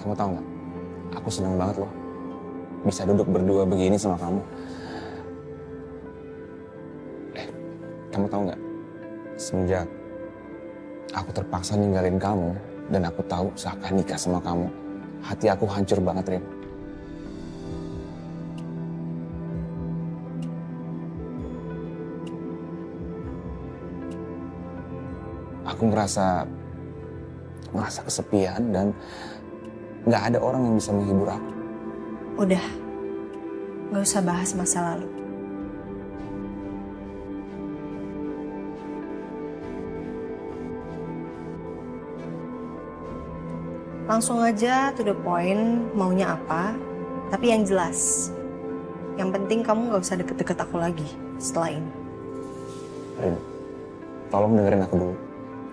Kamu tahu nggak? Aku senang banget loh bisa duduk berdua begini sama kamu. Kamu tahu nggak? Semenjak aku terpaksa ninggalin kamu dan aku tahu seakan nikah sama kamu, hati aku hancur banget, Rin. Aku merasa kesepian dan nggak ada orang yang bisa menghibur aku. Udah, gak usah bahas masa lalu. Langsung aja to the point, maunya apa, tapi yang jelas. Yang penting kamu gak usah deket-deket aku lagi setelah ini. Rin, tolong dengerin aku dulu.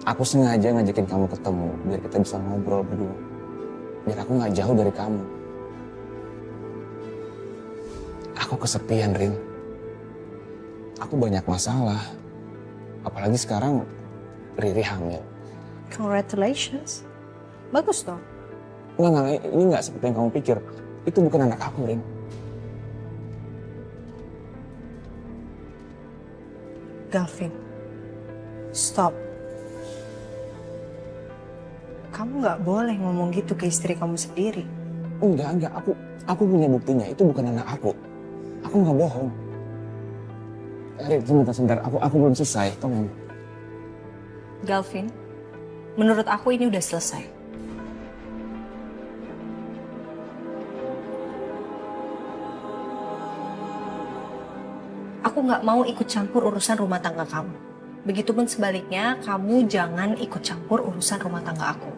Aku sengaja ngajakin kamu ketemu biar kita bisa ngobrol berdua. Biar aku nggak jauh dari kamu. Aku kesepian, Rin. Aku banyak masalah. Apalagi sekarang Riri hamil. Congratulations. Bagus dong. Enggak, ini nggak seperti yang kamu pikir. Itu bukan anak aku, Rin. Galvin, stop. Kamu nggak boleh ngomong gitu ke istri kamu sendiri. Enggak. Aku punya buktinya. Itu bukan anak aku. Aku nggak bohong. Rin, sebentar. Aku belum selesai. Tolong. Galvin, menurut aku ini udah selesai. Aku nggak mau ikut campur urusan rumah tangga kamu. Begitupun sebaliknya, kamu jangan ikut campur urusan rumah tangga aku.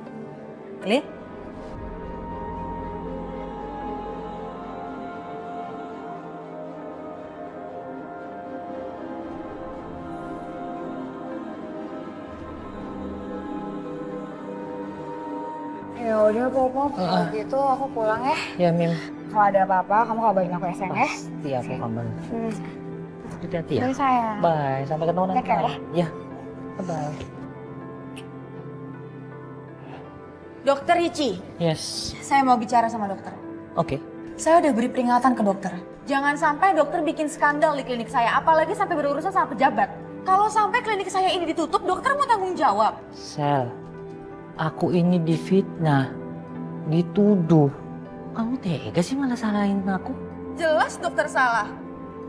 Clear? Ya udah Popo, kalau gitu aku pulang ya. Ya Mim, Kalau ada apa-apa kamu kabarin aku SMS. pasti aku kabarin. Hati-hati ya. Bye sayang. Bye, sampai ketemu nanti. Take care ya. Ya, bye. Dokter Ricci, Yes, saya mau bicara sama dokter. oke. Saya udah beri peringatan ke dokter. Jangan sampai dokter bikin skandal di klinik saya, apalagi sampai berurusan sama pejabat. Kalau sampai klinik saya ini ditutup, dokter mau tanggung jawab. Sel, aku ini difitnah, dituduh. Kamu tega sih malah salahin aku? Jelas dokter salah.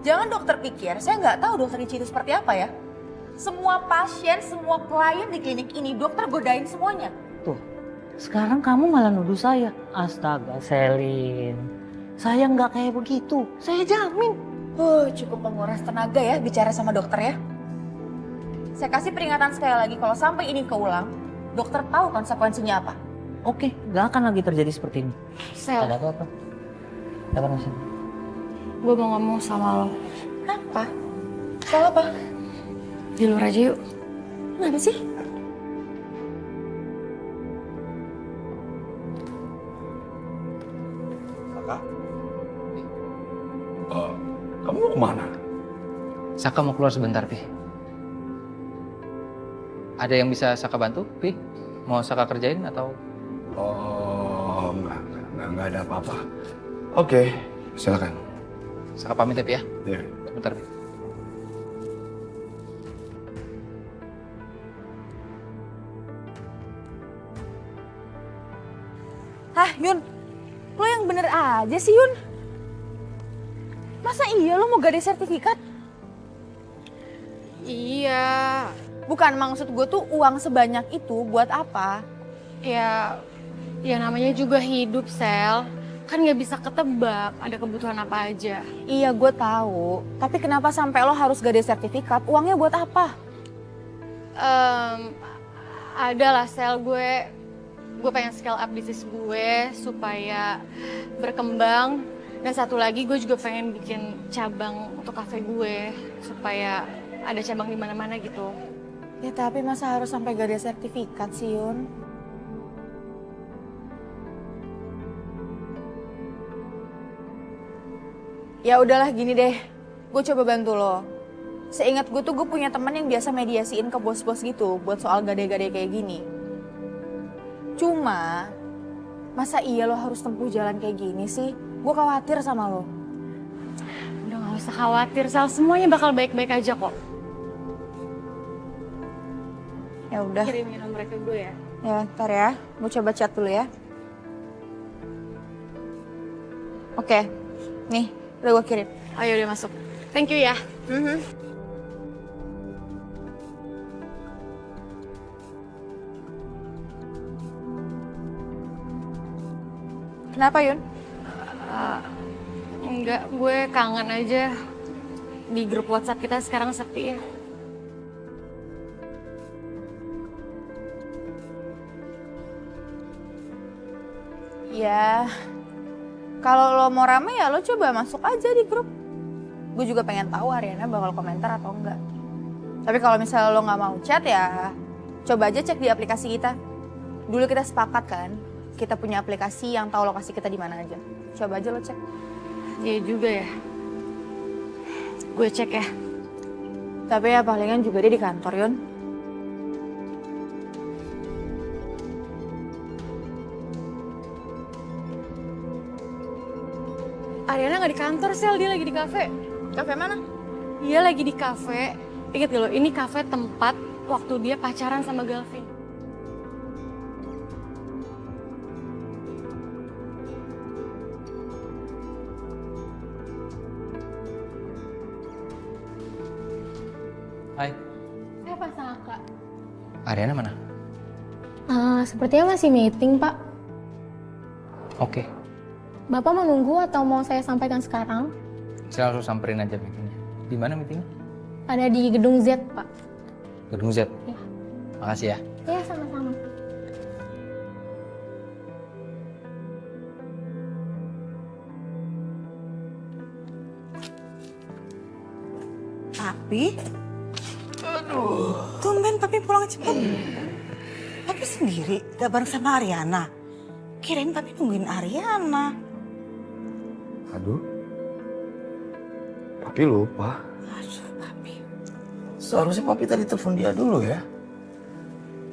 Jangan dokter pikir, saya nggak tahu dokter Ricci itu seperti apa ya. Semua pasien, semua klien di klinik ini, dokter godain semuanya. Tuh, sekarang kamu malah nuduh saya. Astaga, Selin. Saya nggak kayak begitu, saya jamin. Cukup menguras tenaga ya bicara sama dokter ya. Saya kasih peringatan sekali lagi, kalau sampai ini keulang, dokter tahu konsekuensinya apa. Oke, nggak akan lagi terjadi seperti ini. Sel, Ada apa? Ada apa, Sel? gue mau ngomong sama lo. Kenapa? Soal apa? Di luar aja yuk. Kenapa sih? Saka? Kamu mau kemana? Saka mau keluar sebentar, Pi. Ada yang bisa Saka bantu, Pi? Mau Saka kerjain atau? Oh, enggak ada apa-apa. Oke, silakan. Saka pamit ya, Pi ya? Ya. Sebentar, Pi. Hah, Yun? Lo yang bener aja sih, Yun. Masa iya lo mau gade sertifikat? Iya, Bukan, maksud gue tuh uang sebanyak itu buat apa? ya, ya namanya juga hidup, Sel. Kan nggak bisa ketebak ada kebutuhan apa aja. Iya, gue tahu. Tapi kenapa sampai lo harus gade sertifikat? Uangnya buat apa? Ada lah, Sel. Gue pengen scale up bisnis gue supaya berkembang. Dan satu lagi gue juga pengen bikin cabang untuk kafe gue supaya ada cabang di mana-mana gitu. Ya tapi masa harus sampai gade sertifikat sih, Yun? Ya udahlah, gini deh. Gue coba bantu lo. Seingat gue tuh gue punya teman yang biasa mediasiin ke bos-bos gitu buat soal gade-gade kayak gini. Cuma Masa iya lo harus tempuh jalan kayak gini sih? Gue khawatir sama lo. Udah gak usah khawatir, Sal. Semuanya bakal baik-baik aja kok. Ya udah. Kirimin nomor ke gue ya. Ya, ntar ya. Gue coba chat dulu ya. Oke. Nih, udah gue kirim. Oh ya udah masuk. Thank you ya. Kenapa, Yun? Enggak, gue kangen aja. Di grup WhatsApp kita sekarang sepi ya. Ya, kalau lo mau rame ya lo coba masuk aja di grup. Gue juga pengen tahu Ariana bakal komentar atau enggak. Tapi kalau misalnya lo nggak mau chat ya, coba aja cek di aplikasi kita. Dulu kita sepakat kan, kita punya aplikasi yang tahu lokasi kita di mana aja. Coba aja lo cek. Iya juga ya. Gue cek ya. Tapi ya palingan juga dia di kantor, Yun. Ariana nggak di kantor, Sel. Dia lagi di kafe. Kafe mana? Dia lagi di kafe. Ingat gak lo, ini kafe tempat waktu dia pacaran sama Galvin. Hai, Pak Saka. Ariana mana? Sepertinya masih meeting, Pak. Oke, Bapak mau nunggu atau mau saya sampaikan sekarang? saya langsung samperin aja meetingnya. Di mana meetingnya? Ada di gedung Z, Pak. Gedung Z. Iya. Makasih ya. Iya, sama-sama. Papi? Tumben Papi pulang cepet. Papi sendiri, gak bareng sama Ariana. Kirain Papi nungguin Ariana. Aduh. Papi lupa. Aduh, Papi. Seharusnya Papi tadi telepon dia dulu ya.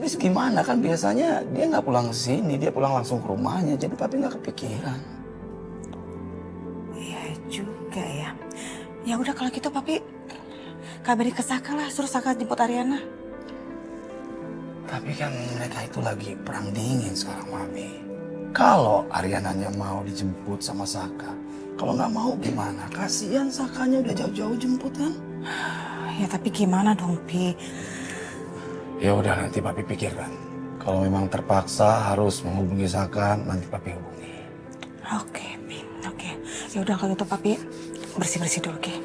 Ini gimana kan biasanya dia nggak pulang ke sini, dia pulang langsung ke rumahnya. Jadi Papi nggak kepikiran. Iya juga ya. Ya udah kalau gitu Papi kabarin ke Saka lah, suruh Saka jemput Ariana. Tapi kan mereka itu lagi perang dingin sekarang, Mami. Kalau Ariananya mau dijemput sama Saka, kalau nggak mau gimana? Kasihan Sakanya udah jauh-jauh jemput kan? Ya tapi gimana dong, Pi? Ya udah nanti Papi pikirkan. Kalau memang terpaksa harus menghubungi Saka, nanti Papi hubungi. Oke, Pi. Oke. Ya udah kalau gitu Papi bersih-bersih dulu, oke?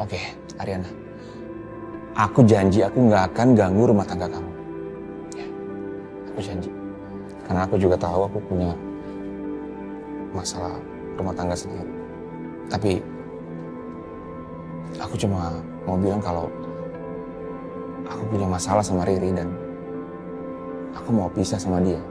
Oke, Ariana. Aku janji aku nggak akan ganggu rumah tangga kamu. Ya, aku janji. Karena aku juga tahu aku punya masalah rumah tangga sendiri. Tapi aku cuma mau bilang kalau aku punya masalah sama Riri dan aku mau pisah sama dia.